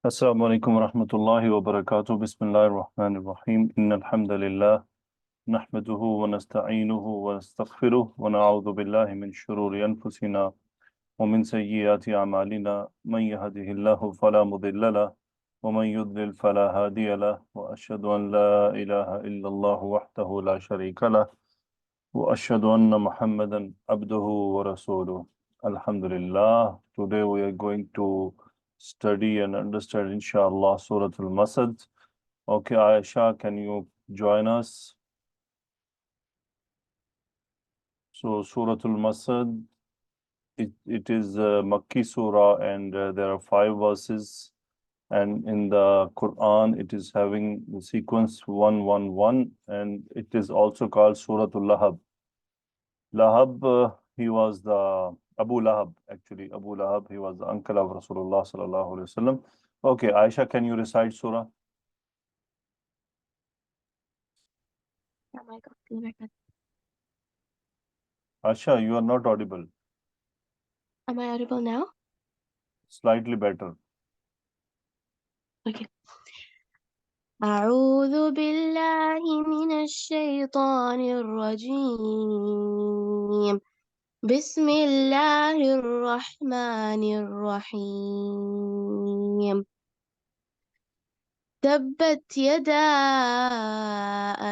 Assalamu alaikum wa rahmatullahi wa barakatuh. Bismillahir Rahmanir Rahim. Innal hamdalillah nahmaduhu wa nasta'inuhu wa nastaghfiruh wa na'udhu billahi min shururi anfusina wa min sayyiati a'malina. Man yahdihillahu fala mudilla lahu wa man yudlil fala hadiya lahu wa ashhadu an la ilaha illallah wahdahu la sharika lahu wa ashhadu anna Muhammadan abduhu wa rasuluh. Alhamdulillah. Today we are going to study and understand, inshallah, Surah Al Massad. Okay, Aisha, can you join us? So, Surah Al Massad, it is a Makki Surah, and there are 5 verses. And in the Quran, it is having the sequence 111, and it is also called Surah Al Lahab. Lahab, he was the Abu Lahab, actually. Abu Lahab, he was the uncle of Rasulullah sallallahu alaihi wasallam. Okay, Aisha, can you recite Surah? Oh my God. Aisha, you are not audible. Am I audible now? Slightly better. Okay. أعوذ بالله من الشيطان الرجيم بسم الله الرحمن الرحيم تبت يدا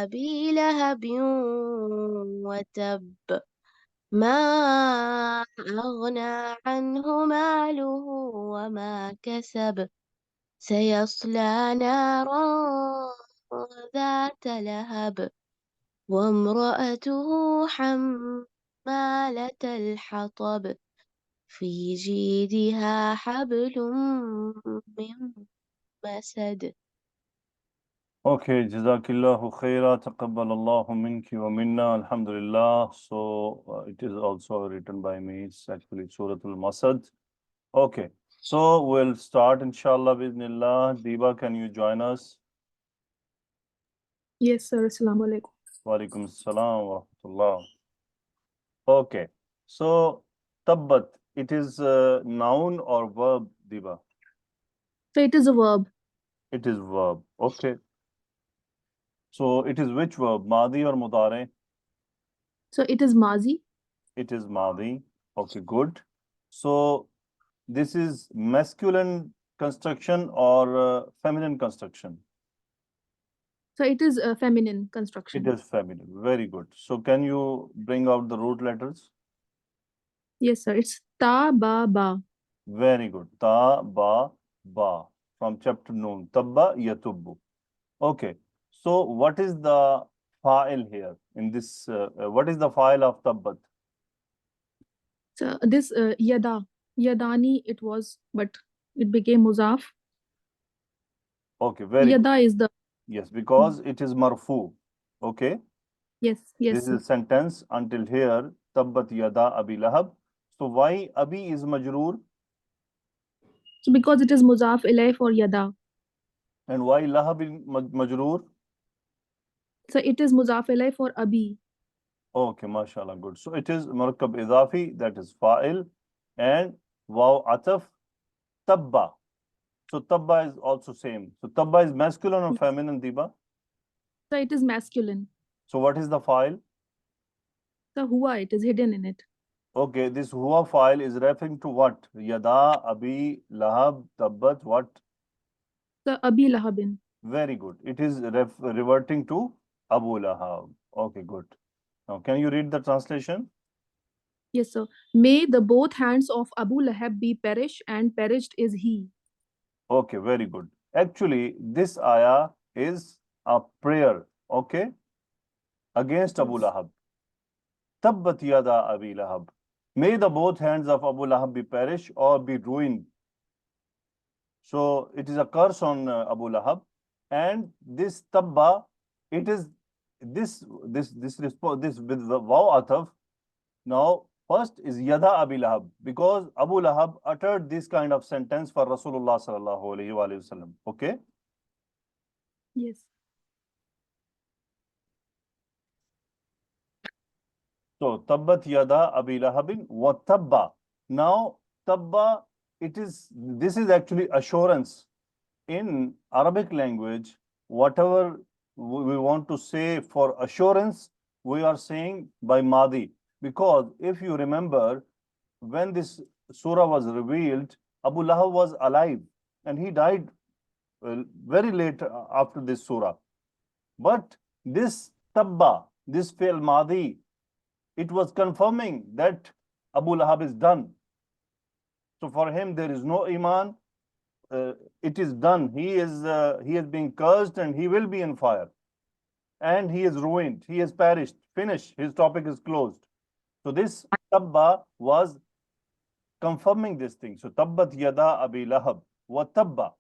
أبي لهب وتب ما أغنى عنه ماله وما كسب سيصلى نارا ذات لهب وامرأته حمالة الحطب في جيدها حبل من مسد. Okay, Jazakillahu khaira, taqabbalallahu minki wa minna, alhamdulillah. So, it is also written by me. It's actually Surah Al Massad. Okay, so we'll start, inshallah, bismillah. Diba, can you join us? Yes, sir. Assalamu alaikum. Wa alaikum assalam wa rahmatullah. Okay, so tabbat, it is a noun or verb, Diba? So it is a verb. It is verb. Okay. So it is which verb, Madi or Mudare? So it is mazi. It is Madi. Okay, good. So this is masculine construction or feminine construction? So it is a feminine construction. It is feminine. Very good. So can you bring out the root letters? Yes, sir. It's ta ba ba. Very good. Ta, ba, ba. From chapter Noon. Tabba, yatubbu. Okay. So what is the file here in this? What is the file of tabbat? So this yada, yadani it was, but it became muzaf. Okay, very Yada good. is the Yes, because it is marfu. Okay. yes, yes, This sir. is a sentence until here. Tabbat yada abi lahab. So why abi is majroor So because it is muzaf ilay for yada. and why lahab is majroor? So it is muzaf ilay for abi. Okay, mashallah, good. So it is murakkab idafi, that is fa'il, and waw ataf tabba. So tabba is also same. So tabba is masculine or feminine, Diba? So it is masculine. So what is the file? So huwa, it is hidden in it. Okay, this huwa file is referring to what? Yada, abi, lahab, tabbat, what? So abi lahabin. Very good. It is reverting to Abu Lahab. Okay, good. Now, can you read the translation? Yes, sir. May the both hands of Abu Lahab be perished, and perished is he. Okay, very good. Actually, this ayah is a prayer, okay, against Abu Yes. Lahab. Tabbat yada Abi Lahab. May the both hands of Abu Lahab be perished or be ruined. So it is a curse on Abu Lahab, and this tabba, it is this with the waw ataf. Now, first is yada Abi Lahab, because Abu Lahab uttered this kind of sentence for Rasulullah sallallahu alaihi wasallam. Okay. Yes. So tabbat yada Abi Lahabin wa tabba. Now tabba, this is actually assurance. in Arabic language, whatever we want to say for assurance, we are saying by Madi. Because if you remember, when this surah was revealed, Abu Lahab was alive and he died very late after this surah. But this tabba, this fi'l Madi, it was confirming that Abu Lahab is done. So for him, there is no iman. It is done. He has been cursed and he will be in fire. And he is ruined. He has perished. Finished. His topic is closed. So this tabba was confirming this thing. So tabbat yada abi lahab wa tabba.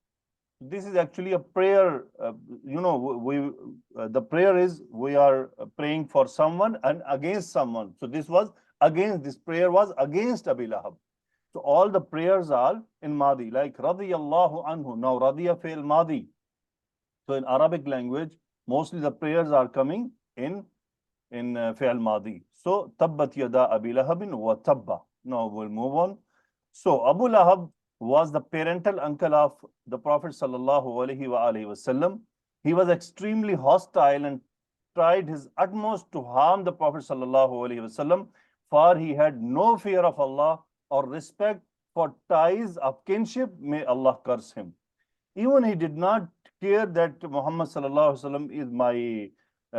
This is actually a prayer. The prayer is we are praying for someone and against someone. So this prayer was against Abi Lahab. So all the prayers are in Madi, like radiyallahu anhu. Now radiya fail Madi. So in Arabic language, mostly the prayers are coming in fail Madi. So tabbat yada Abi Lahabin wa tabba. Now we'll move on. So Abu Lahab was the parental uncle of the Prophet sallallahu alaihi wasallam. He was extremely hostile and tried his utmost to harm the Prophet sallallahu alaihi wasallam, for he had no fear of Allah or respect for ties of kinship. May Allah curse him. Even he did not care that Muhammad sallallahu alaihi wasallam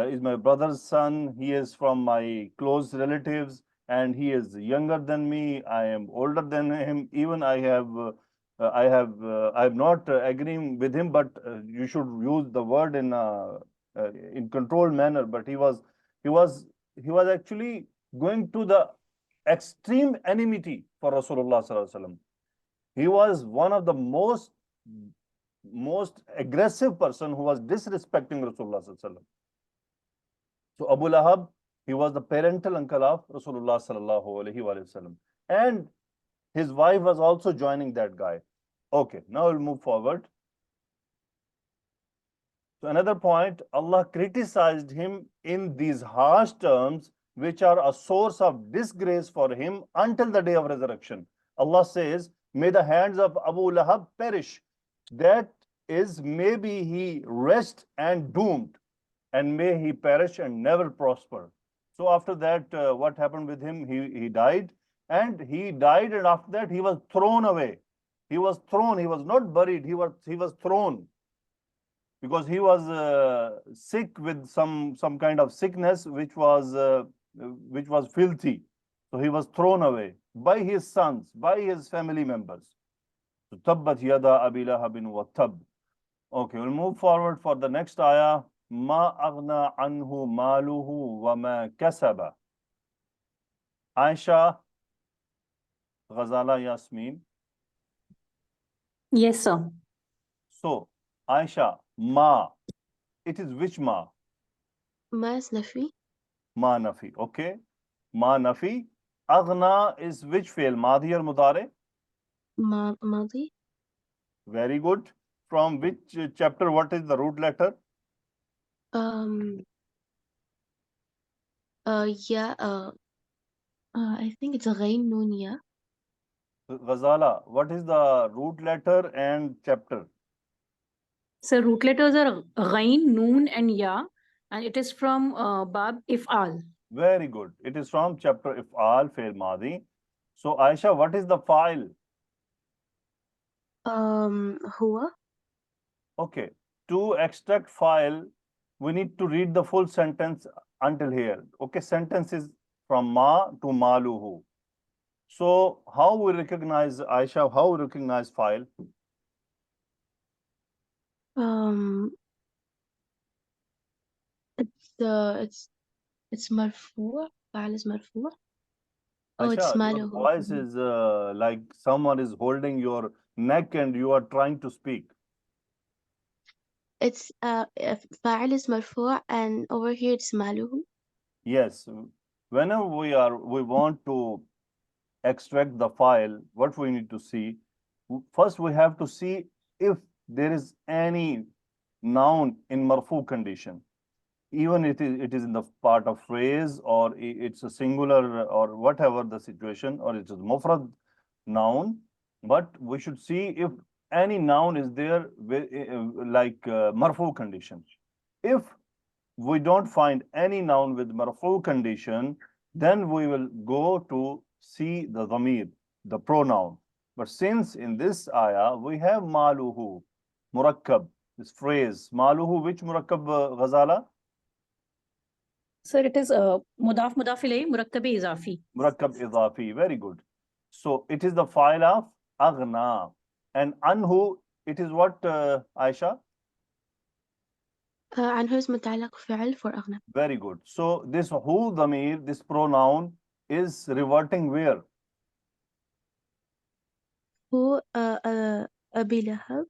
is my brother's son. He is from my close relatives and he is younger than me. I am older than him. Even I am not agreeing with him, but you should use the word in controlled manner. But he was actually going to the extreme enmity for Rasulullah sallallahu alaihi wasallam. He was one of the most aggressive person who was disrespecting Rasulullah sallallahu alaihi wasallam. So Abu Lahab, he was the parental uncle of Rasulullah sallallahu alaihi wasallam, and his wife was also joining that guy. Okay, now we'll move forward. So another point, Allah criticized him in these harsh terms, which are a source of disgrace for him until the day of resurrection. Allah says, may the hands of Abu Lahab perish. That is, maybe he rest and doomed, and may he perish and never prosper. So after that, what happened with him? He died, and after that he was thrown away. He was thrown. He was not buried. He was thrown because he was sick with some kind of sickness which was filthy. So he was thrown away by his sons, by his family members. So tabbat yada abi lahabin wa tab. Okay, we'll move forward for the next ayah. Ma aghna anhu maluhu wa ma kasaba. Aisha, Ghazala, Yasmin. Yes, sir. So, Aisha, ma, it is which ma? Ma is nafi. Ma nafi, okay. Ma nafi. Aghna is which fail? Madhi or mudare? Madi. Very good. From which chapter? What is the root letter? Yeah. I think it's a ghain noon, yeah. Ghazala, what is the root letter and chapter? So root letters are Ghain, Noon, and Ya, and it is from Bab If'al. Very good. It is from chapter If'al, fail Madi. So, Aisha, what is the file? Huwa. Okay. To extract file, we need to read the full sentence until here. Okay, sentence is from ma to maluhu. So how we recognize, Aisha, how we recognize file? It's marfu'. Fa'al is marfu'. Oh, Aisha, it's your maluhu. voice is like someone is holding your neck and you are trying to speak. It's fa'al is marfu' and over here it's maluhu. Yes. Whenever we want to extract the file, what we need to see, first we have to see if there is any noun in marfu condition. Even it is in the part of phrase, or it's a singular, or whatever the situation, or it is mufrad noun, but we should see if any noun is there with, like marfu condition. If we don't find any noun with marfu condition, then we will go to see the dhamir, the pronoun. But since in this ayah we have maluhu, murakkab, this phrase, maluhu, which murakkab, Ghazala? Sir, it is mudaf mudaf ilayh murakkab izafi. Murakkab idafi, very good. So it is the file of aghna. And anhu, it is what, Aisha? عنه اسم متعلق فعل for أغنى. Very good. So this who dhamir, this pronoun is reverting where? هو أبي لهب.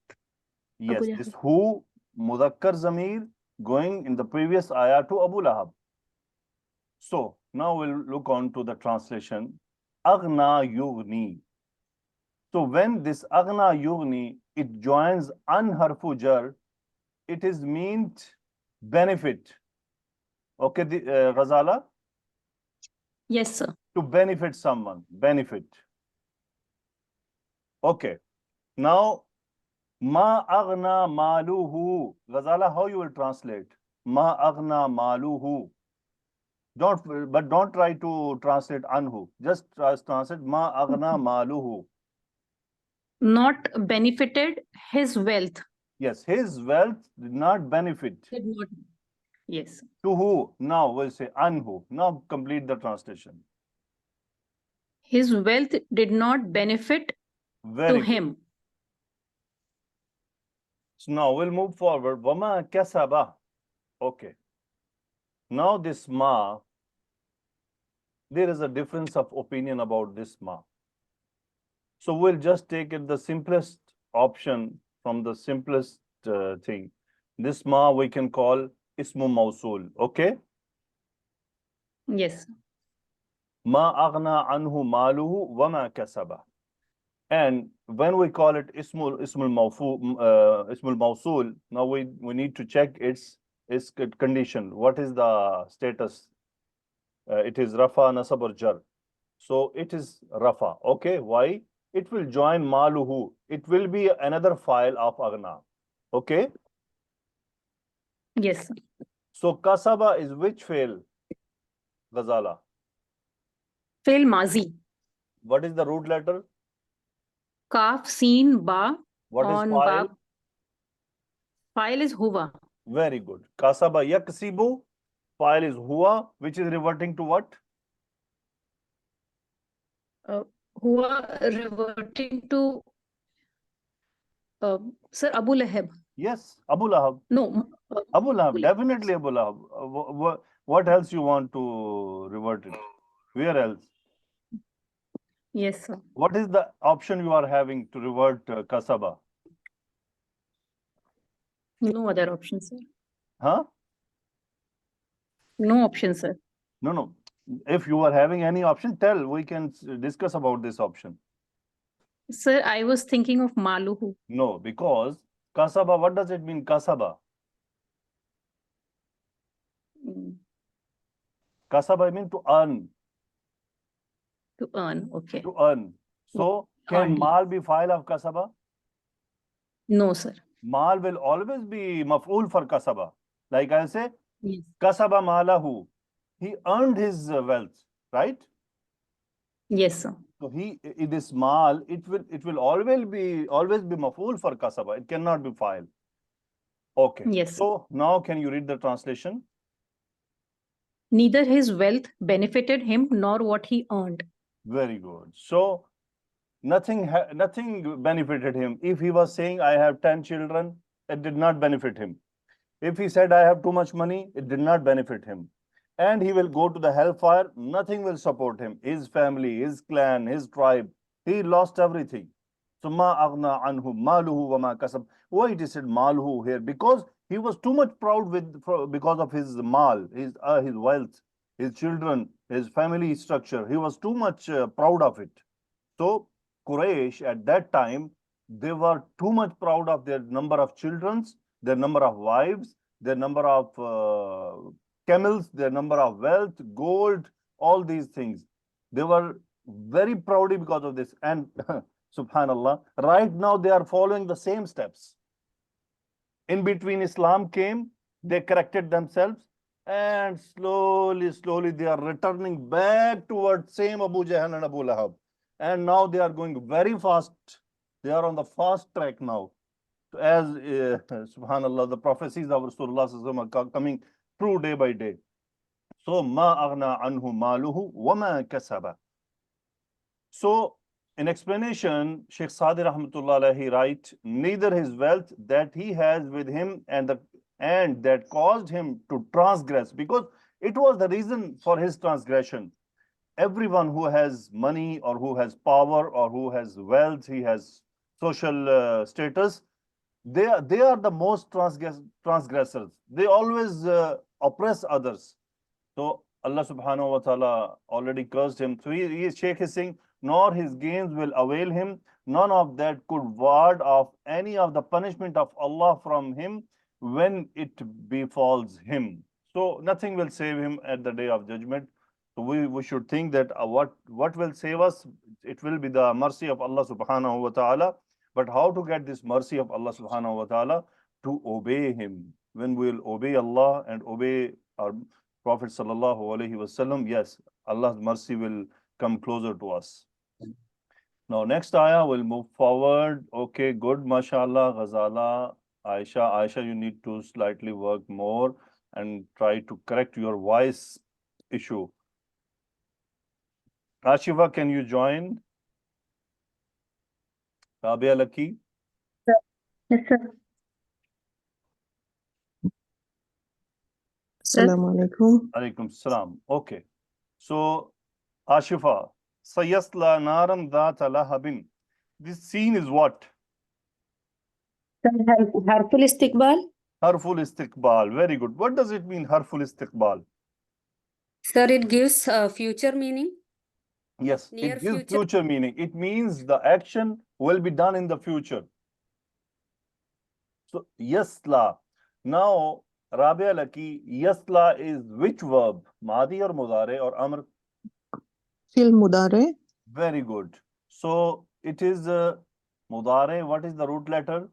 Yes, Abu this Lahab. who mudhakkar zamir going in the previous ayah to Abu Lahab. So now we'll look on to the translation. Aghna yughni. So when this aghna yughni, it joins an harfu jar, it is meant benefit. Okay, Ghazala? Yes, sir. To benefit someone, benefit. Okay. Now, ma aghna maluhu. Ghazala, how you will translate? Ma aghna maluhu. Don't try to translate anhu. Just translate ma aghna maluhu. Not benefited his wealth. Yes, his wealth did not benefit. Did not. Yes. To who? Now we'll say anhu. Now complete the translation. His wealth did not benefit Very to good. him. So now we'll move forward. Wama kasaba. Okay. Now this ma, there is a difference of opinion about this ma. So we'll just take it the simplest option from the simplest thing. This ma we can call ismu mawsul. Okay? Yes. Ma aghna anhu maluhu wa ma kasaba. And when we call it ismul mawsul, now we need to check its condition. What is the status? It is rafa, nasab or jar. So it is rafa. Okay, why? It will join maluhu. It will be another file of aghna. Okay? Yes. Sir. So kasaba is which fail? Ghazala. Fail mazi. What is the root letter? Kaf, seen, ba. What is on file? ba. File is huwa. Very good. Kasaba yaksibu. File is huwa, which is reverting to what? Huwa reverting to Sir Abu Lahab. Yes, Abu Lahab. No. Abu Lahab, definitely Abu Lahab. What else you want to revert it? Where else? Yes, sir. What is the option you are having to revert kasaba? No other option, sir. Huh? No option, sir. No. If you are having any option, tell. We can discuss about this option. Sir, I was thinking of maluhu. No, because kasaba, what does it mean, kasaba? Mm, Kasaba means to earn. to earn. Okay. To earn. So, can Earn. mal be file of kasaba? No, sir. Mal will always be maf'ul for kasaba. Like I'll say, Yes. kasaba malahu. He earned his wealth, right? Yes, sir. So this mal, it will always be maf'ul for kasaba. It cannot be file. Okay. Yes. So now can you read the translation? Neither his wealth benefited him nor what he earned. Very good. So nothing benefited him. If he was saying I have 10 children, it did not benefit him. If he said I have too much money, it did not benefit him. And he will go to the hellfire, nothing will support him. His family, his clan, his tribe, he lost everything. So ma aghna anhu maluhu wa ma kasab. Why it is said maluhu here? Because he was too much proud because of his mal, his wealth, his children, his family structure. He was too much proud of it. So Quraysh at that time, they were too much proud of their number of children, their number of wives, their number of camels, their number of wealth, gold, all these things. They were very proud because of this. And Subhanallah. Right now they are following the same steps. In between Islam came, they corrected themselves, and slowly they are returning back towards same Abu Jahl and Abu Lahab. And now they are going very fast. They are on the fast track now. As Subhanallah, the prophecies of Rasulullah are coming true day by day. So, ma aghna anhu maluhu wa ma kasaba. So, in explanation, Sheikh Sadi Rahmatullah Alayhi write, neither his wealth that he has with him and that caused him to transgress, because it was the reason for his transgression. Everyone who has money or who has power or who has wealth, he has social status, they are the most transgressors. They always oppress others. So Allah subhanahu wa ta'ala already cursed him. So Shaykh is saying, nor his gains will avail him. None of that could ward off any of the punishment of Allah from him when it befalls him. So nothing will save him at the day of judgment. So we should think that what will save us? It will be the mercy of Allah subhanahu wa ta'ala. But how to get this mercy of Allah subhanahu wa ta'ala? To obey him. When we will obey Allah and obey our Prophet sallallahu alaihi wasallam, yes, Allah's mercy will come closer to us. Now, next ayah, we'll move forward. Okay, good, mashallah, Ghazala, Aisha, you need to slightly work more and try to correct your voice issue. Ashifa, can you join? Rabia Laki? Yes, sir. Assalamu alaikum. Alaikum salam. Okay. So, Ashifa, Sayasla Naran Dhata Lahabin. This scene is what? Harful istiqbal. Harful istiqbal. Very good. What does it mean, harful istiqbal? Sir, it gives future meaning. Yes, Near it gives future. future meaning. It means the action will be done in the future. So, yasla. Now, Rabia Laki, yasla is which verb? Madi or Mudare or Amr? Fil mudare. Very good. So, it is Mudare. What is the root letter?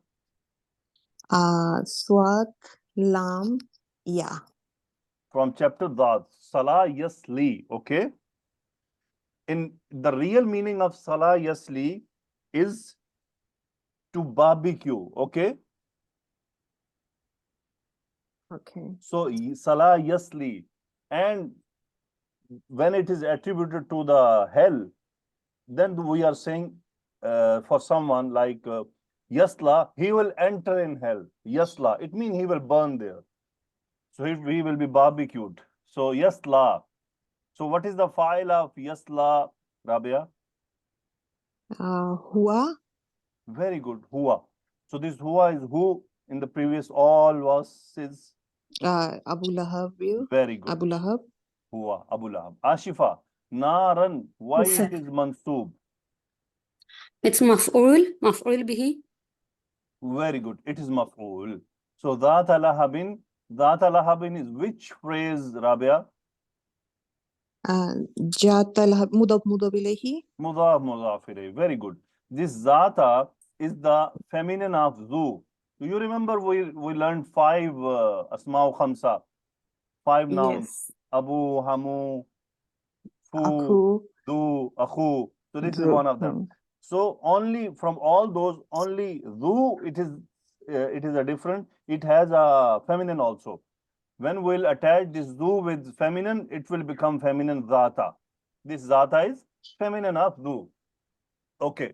Swat, lam, ya. From chapter Dad. Salah yasli. Okay. In the real meaning of Salah yasli is to barbecue. Okay. Okay. So Salah yasli, and when it is attributed to the hell, then we are saying for someone like yasla, he will enter in hell. Yasla, it means he will burn there. So he will be barbecued. So yasla. So what is the file of yasla, Rabia? Huwa, Very good. Huwa. So this huwa is who in the previous all was is Abu Lahab. very good. Abu Lahab. Huwa, Abu Lahab. Ashifa, Naran, why Yes, sir. it is mansoob? It's maf'ul bihi. Very good. It is maf'ul. So Dhata Lahabin is which phrase, Rabia? Jata Lahab, mudab ilayhi. Mudaf ilayhi. Very good. This Zata is the feminine of Zu. Do you remember we learned 5 Asma'u Khamsa, 5 nouns. Yes. Abu, Hamu, Fu, Akhu. Du, Akhu. So this is Dhu. one of them. So only from all those, only Zu, it is a different, it has a feminine also. When we'll attach this Zu with feminine, it will become feminine Zata. This Zata is feminine of Zu. Okay.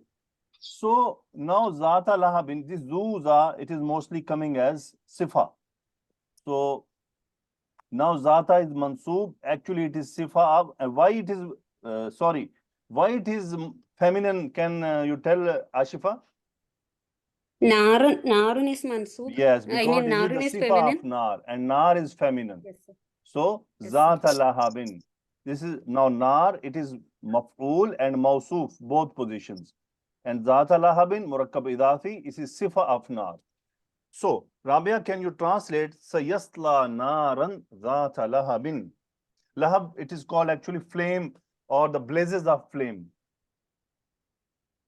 So now Zata Lahabin, this Zu Za, it is mostly coming as Sifa. So now Zata is Mansoob. Actually, it is Sifa. Why it is, why it is feminine? Can you tell, Ashifa? Narun is mansoob. Yes, I because mean, it is Narun the is Sifa feminine. of Nar, and Nar is feminine. Yes, sir. So, Yes, Zata sir. Lahabin. This is now Nar, it is Maf'ul and Mawsuf, both positions. And Zata Lahabin, Murakkab Idafi, it is Sifa of Nar. So, Rabia, can you translate Sayasla Naran Zata Lahabin? Lahab, it is called actually flame or the blazes of flame.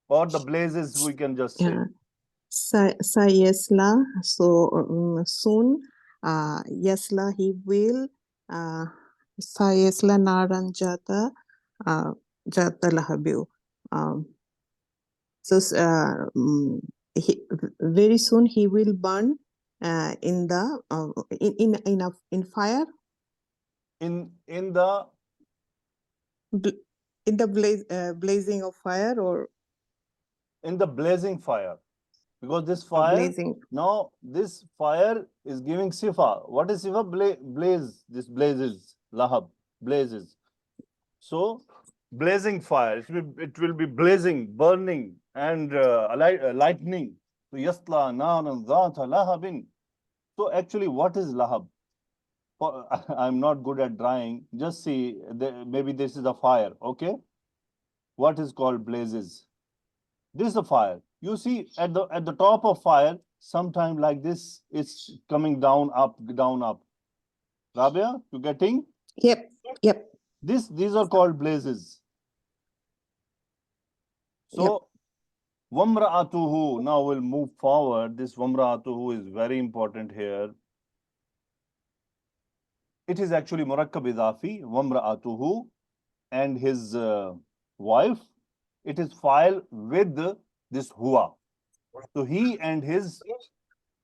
or the blazes, we can just say. Yeah. Sayasla, so soon, Yasla, he will, Sayasla Naran Jata, Jata Lahabu. So, very soon he will burn in the in fire, In bl- in the blazing of fire, or the blazing fire, because this or fire, blazing. now this fire is giving sifa. What is sifa? Blaze. This blazes, lahab, blazes. So blazing fire, it will be blazing, burning, and lightning. So yasla naran dhata lahabin. So actually, what is lahab? I'm not good at drawing. Just see, maybe this is a fire. Okay, what is called blazes? This is a fire. You see, at the top of fire, sometime like this, it's coming down, up, down, up. Rabia, you getting? Yep, yep. These are called blazes. So, Wamra'atuhu, now we'll move forward. This Wamra'atuhu is very important here. It is actually Murakkab Idafi, Wamra'atuhu, and his wife. It is file with this huwa. So he and his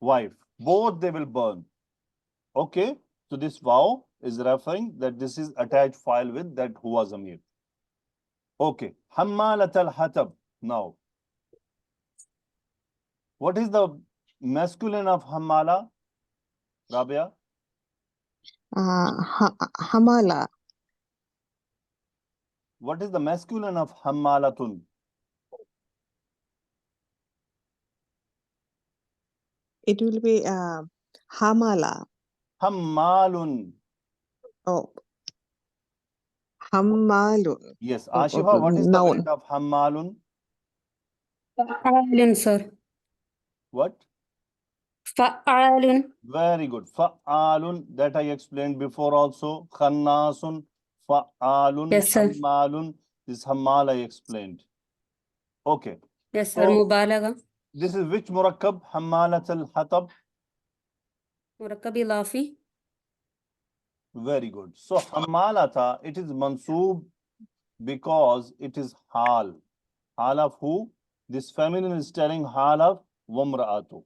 wife, both they will burn. Okay, so this vow is referring that this is attached file with that huwa zamir. Okay, Hammalat al-Hatab. Now, what is the masculine of Hammala, Rabia? Hamala. What is the masculine of Hammalatun? It will be Hamala. Hammalun. Oh, Hammalun. Yes, Oh, Ashifa, what is the noun. merit of Hammalun? Fa'alun, sir. What? Fa'alun. Very good. Fa'alun, that I explained before also. Khannasun, Fa'alun, Yes, sir. Hammalun. This Hammal I explained. Okay. Yes, sir. So, Mubalaga. this is which murakkab? Hammalat al-Hatab. Murakkab Ilafi. Very good. So, Hammalata, it is mansoob because it is hal. Hal of who? This feminine is telling hal of Wamra'atu.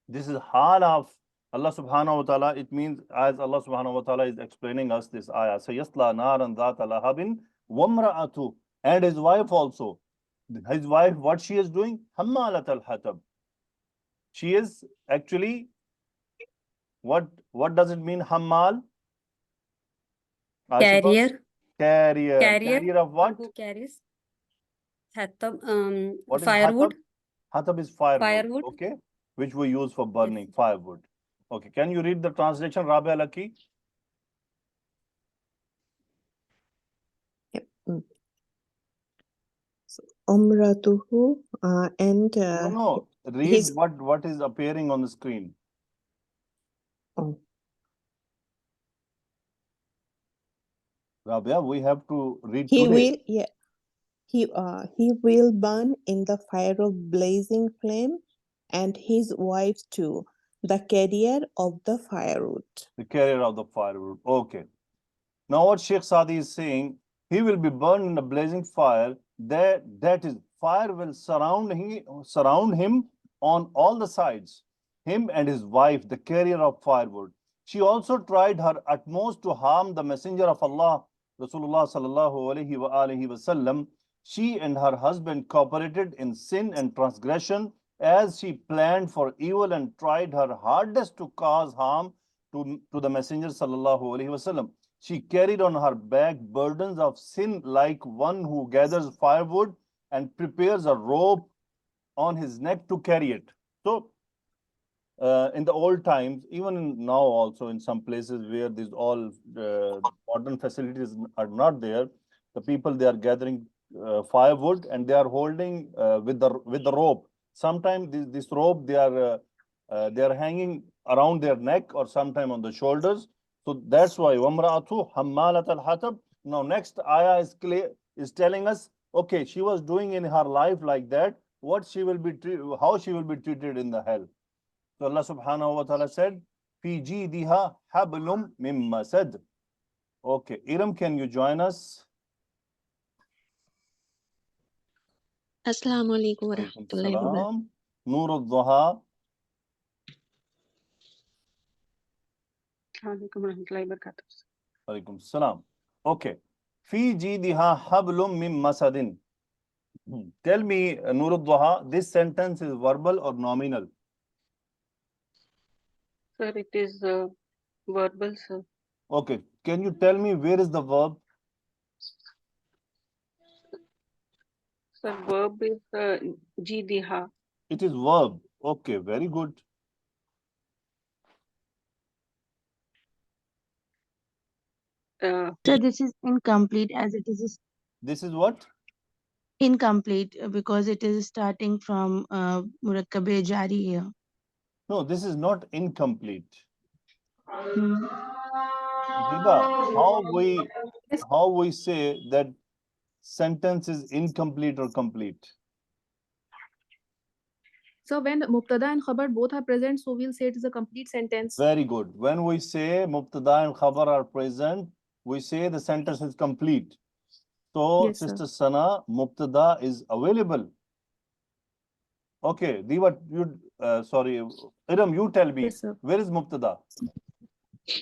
This is hal of Allah subhanahu wa ta'ala. It means, as Allah subhanahu wa ta'ala is explaining us this ayah. So, yasla naran dhata lahabin Wamra'atu. And his wife also. His wife, what she is doing? Hammalat al-Hatab. She is actually, what does it mean, Hammal? Ashifa? Carrier. Carrier. Carrier. Carrier of what? Who carries? Hatab. What is Firewood. Hatab? Hatab is firewood. Firewood. Okay. Which we use for burning, firewood. Okay. Can you read the translation, Rabia Laki? Yep. So, Umratuhu and No. Read his. what is appearing on the screen. Oh. Rabia, we have to read He today. will, yeah. He will burn in the fire of blazing flame, and his wife too, the carrier of the firewood. The carrier of the firewood. Okay. Now what Sheikh Sadi is saying, he will be burned in a blazing fire. That is, fire will surround him on all the sides. Him and his wife, the carrier of firewood. She also tried her utmost to harm the messenger of Allah, Rasulullah sallallahu alaihi wasallam. She and her husband cooperated in sin and transgression as she planned for evil and tried her hardest to cause harm to the messenger sallallahu alaihi wasallam. She carried on her back burdens of sin like one who gathers firewood and prepares a rope on his neck to carry it. So, in the old times, even now also in some places where these all modern facilities are not there, the people, they are gathering firewood and they are holding with the rope. Sometimes this rope they are hanging around their neck or sometime on the shoulders. So that's why Wamra'atu Hammalat al-Hatab. Now next ayah is telling us Okay, she was doing in her life like that, what she will be how she will be treated in the hell. So Allah subhanahu wa ta'ala said, Fi jidiha hablum mim masad. Okay, Iram, can you join us? Assalamu alaikum wa Alaikum rahmatullahi wa barakatuh. salam. Nur al-Duha. Alaikum warahmatullahi wabarakatuh. Alaikum salam. Okay. Fi jidiha hablum mim masadin. Tell me, Nur al-Duha, this sentence is verbal or nominal? Sir, it is verbal, sir. Okay. Can you tell me where is the verb? Sir, verb is jidiha. It is verb. Okay, very good. Uh, So this is incomplete as it is This is what? incomplete because it is starting from murakkabe jari here. No, this is not incomplete. Hmm. Diba, Yes. how we say that sentence is incomplete or complete? So when Mubtada and Khabar both are present, so we'll say it is a complete sentence. Very good. When we say Mubtada and Khabar are present, we say the sentence is complete. So, Yes, sir. Sister Sana, Mubtada is available. Okay, Diva, you, sorry, Iram, you tell me, Yes, sir. where is Mubtada?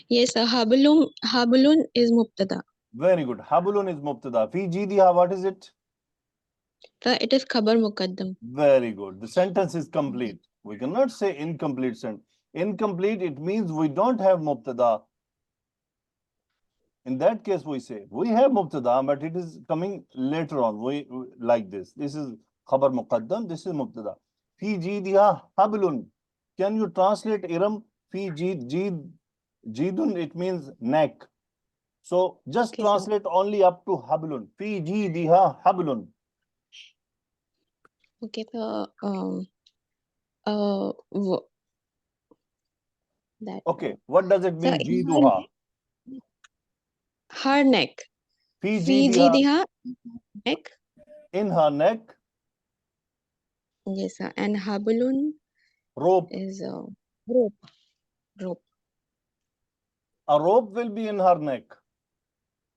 Yes, sir. Hablun is mubtada. Very good. Habulun is Mubtada. Fi jidiha, what is it? Sir, it is khabar muqaddam. Very good. The sentence is complete. We cannot say incomplete sentence. Incomplete, it means we don't have Mubtada. In that case, we say we have Mubtada, but it is coming later on. We like this. This is Khabar Muqaddam. This is Mubtada. Fi jidiha hablun. Can you translate Iram? Fi jidun, it means neck. So just Okay, sir. translate only up to hablun. Fi jidiha hablun. Okay, so that Okay, what does it sir, mean? in Jiduha. her neck. Fi Fi jidiha, jidiha neck. in her neck, Yes, sir. And hablun rope. is rope. Rope. A rope will be in her neck.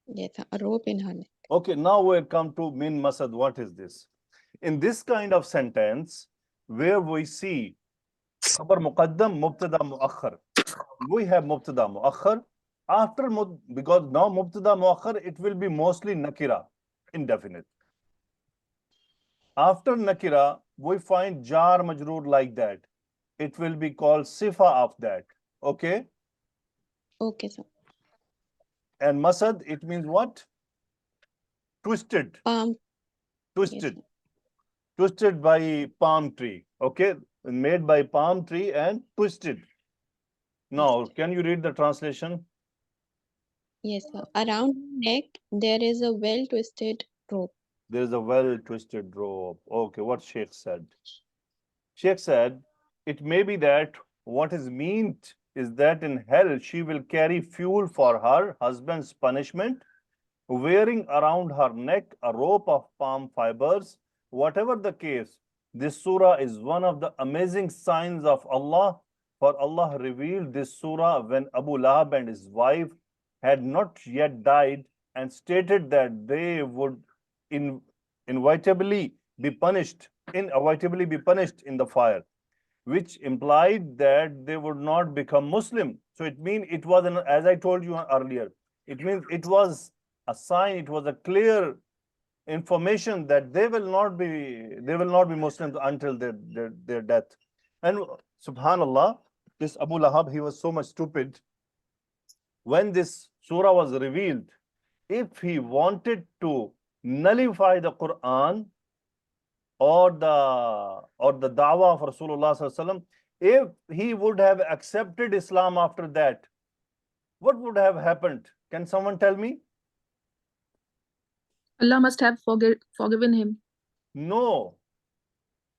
Yes, sir. A rope in her neck. Okay, now we come to min masad. What is this? In this kind of sentence, where we see khabar muqaddam, mubtada muakhar, we have mubtada muakhar. After because now mubtada muakhar, it will be mostly nakira, indefinite. After nakira, we find jar majroor like that. It will be called sifa of that. Okay? Okay, sir. And masad, it means what? Twisted. Yes, Twisted. sir. Twisted by palm tree. Okay? Made by palm tree and twisted. Now, can you read the translation? Yes, sir. Around her neck, there is a well-twisted rope. There is a well-twisted rope. Okay, what Sheikh said. Sheikh said, it may be that what is meant is that in hell she will carry fuel for her husband's punishment, wearing around her neck a rope of palm fibers. Whatever the case, this surah is one of the amazing signs of Allah, for Allah revealed this surah when Abu Lahab and his wife had not yet died and stated that they would inevitably be punished in the fire, which implied that they would not become Muslim. So it means it was, as I told you earlier, it means it was a sign, it was a clear information that they will not be Muslims until their death. And subhanallah, this Abu Lahab, he was so much stupid. When this surah was revealed, if he wanted to nullify the Quran or the dawah of Rasulullah sallallahu alaihi wasallam, if he would have accepted Islam after that, what would have happened? Can someone tell me? Allah must have forgiven him. No.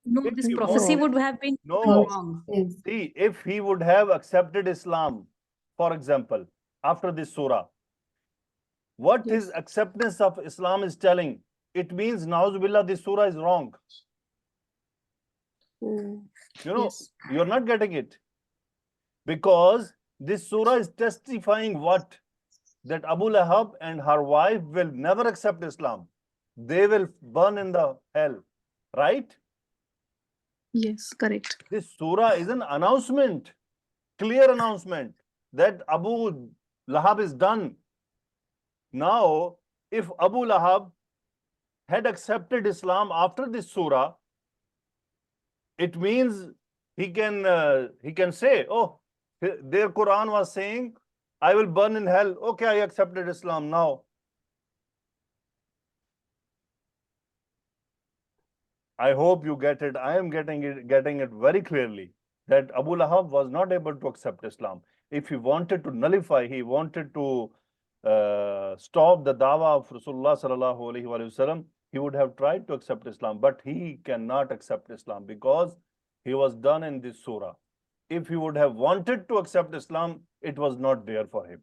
No, If this he prophecy wanted- would have been No. wrong. See, if he would have accepted Islam, for example, after this surah, what his acceptance of Islam is telling, it means, na'uzubillah, this surah is wrong. Oh. You know, Yes. you're not getting it. Because this surah is testifying what? That Abu Lahab and her wife will never accept Islam. They will burn in the hell. Right? Yes, correct. This surah is an announcement, clear announcement that Abu Lahab is done. Now, if Abu Lahab had accepted Islam after this surah, it means he can say, oh, their Quran was saying, I will burn in hell. Okay, I accepted Islam now. I hope you get it. I am getting it very clearly that Abu Lahab was not able to accept Islam. If he wanted to nullify, he wanted to stop the dawah of Rasulullah sallallahu alaihi wasallam, he would have tried to accept Islam, but he cannot accept Islam because he was done in this surah. If he would have wanted to accept Islam, it was not there for him.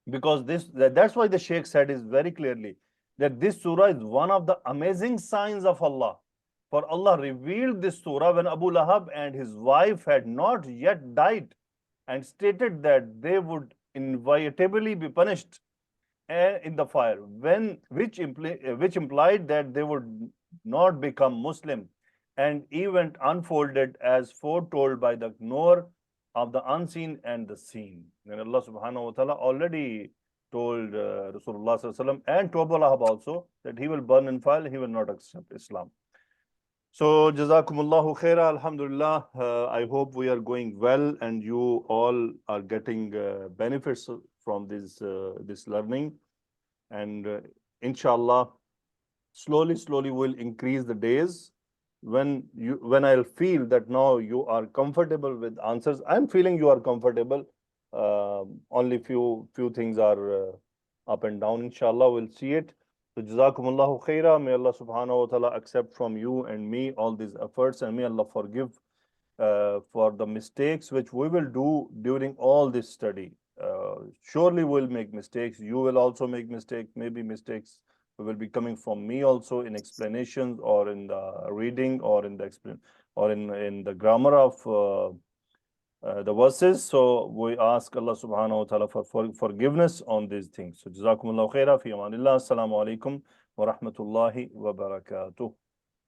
Because that's why the Sheikh said is very clearly that this surah is one of the amazing signs of Allah. For Allah revealed this surah when Abu Lahab and his wife had not yet died and stated that they would inevitably be punished in the fire, which implied that they would not become Muslim. And event unfolded as foretold by the knower of the unseen and the seen. And Allah subhanahu wa ta'ala already told Rasulullah sallallahu alaihi wasallam and to Abu Lahab also that he will burn in fire, he will not accept Islam. So, Jazakumullahu khaira, Alhamdulillah. I hope we are going well and you all are getting benefits from this learning. And inshallah, slowly we'll increase the days. When I'll feel that now you are comfortable with answers, I'm feeling you are comfortable. Only few things are up and down. Inshallah, we'll see it. So Jazakumullahu khaira. May Allah subhanahu wa ta'ala accept from you and me all these efforts, and may Allah forgive for the mistakes which we will do during all this study. Surely we'll make mistakes. You will also make mistakes. Maybe mistakes will be coming from me also in explanations or in the reading or in the grammar of the verses. So we ask Allah subhanahu wa ta'ala for forgiveness on these things. So Jazakumullahu khaira, fi amanillah. Assalamu alaikum wa rahmatullahi wa barakatuh.